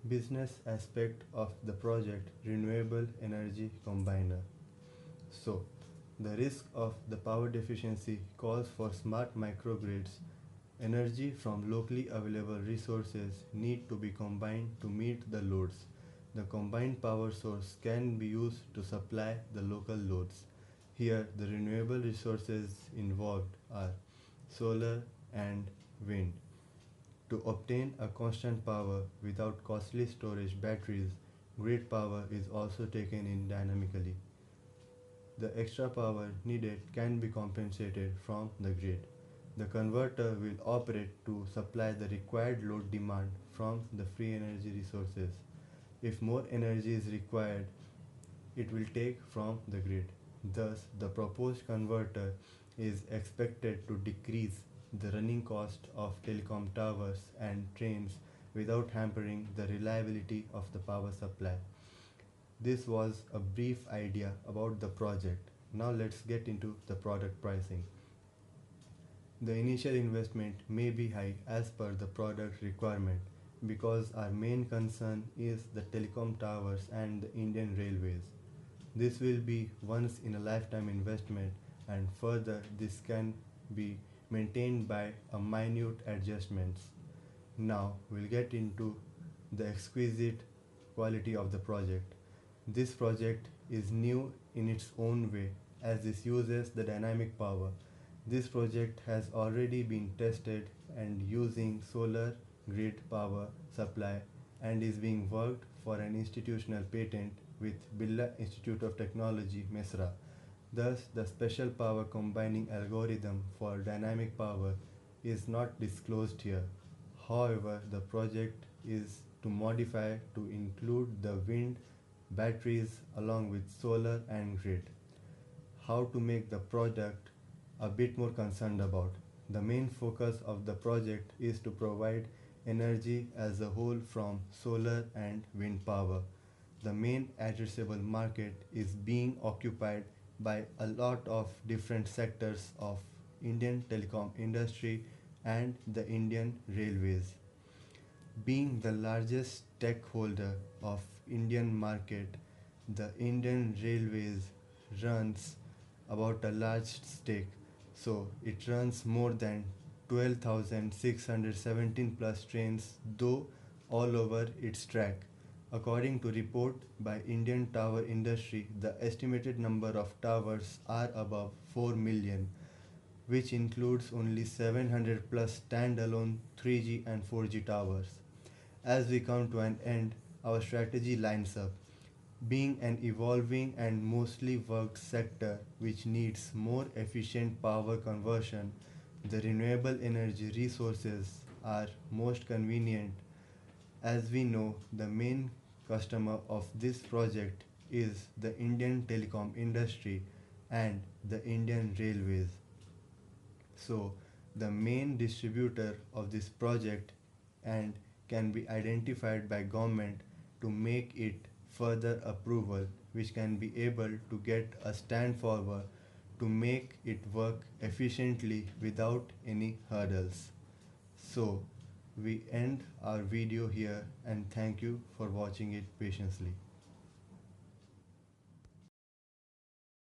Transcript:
Business aspect of the project renewable energy combiner. So, the risk of the power deficiency calls for smart microgrids. Energy from locally available resources need to be combined to meet the loads. The combined power source can be used to supply the local loads. Here, the renewable resources involved are solar and wind. To obtain a constant power without costly storage batteries, grid power is also taken in dynamically. The extra power needed can be compensated from the grid. The converter will operate to supply the required load demand from the free energy resources. If more energy is required, it will take from the grid. Thus, the proposed converter is expected to decrease the running cost of telecom towers and trains without hampering the reliability of the power supply. This was a brief idea about the project. Now let's get into the product pricing. The initial investment may be high as per the product requirement because our main concern is the telecom towers and the Indian railways. This will be once in a lifetime investment, and further this can be maintained by a minute adjustments. Now we'll get into the exquisite quality of the project. This project is new in its own way as this uses the dynamic power. This project has already been tested and using solar grid power supply and is being worked for an institutional patent with Birla Institute of Technology, Mesra. Thus, the special power combining algorithm for dynamic power is not disclosed here. However, the project is to modify to include the wind, batteries along with solar and grid. How to make the product a bit more concerned about. The main focus of the project is to provide energy as a whole from solar and wind power. The main addressable market is being occupied by a lot of different sectors of Indian telecom industry and the Indian railways. Being the largest stakeholder of Indian market, the Indian railways runs about a large stake. So it runs more than 12,617 plus trains though all over its track. According to report by Indian Tower Industry, the estimated number of towers are above 4 million, which includes only 700 plus standalone 3G and 4G towers. As we come to an end, our strategy lines up. Being an evolving and mostly worked sector which needs more efficient power conversion, the renewable energy resources are most convenient. As we know, the main customer of this project is the Indian telecom industry and the Indian railways. So, the main distributor of this project and can be identified by government to make it further approval which can be able to get a stand forward to make it work efficiently without any hurdles. So we end our video here and thank you for watching it patiently.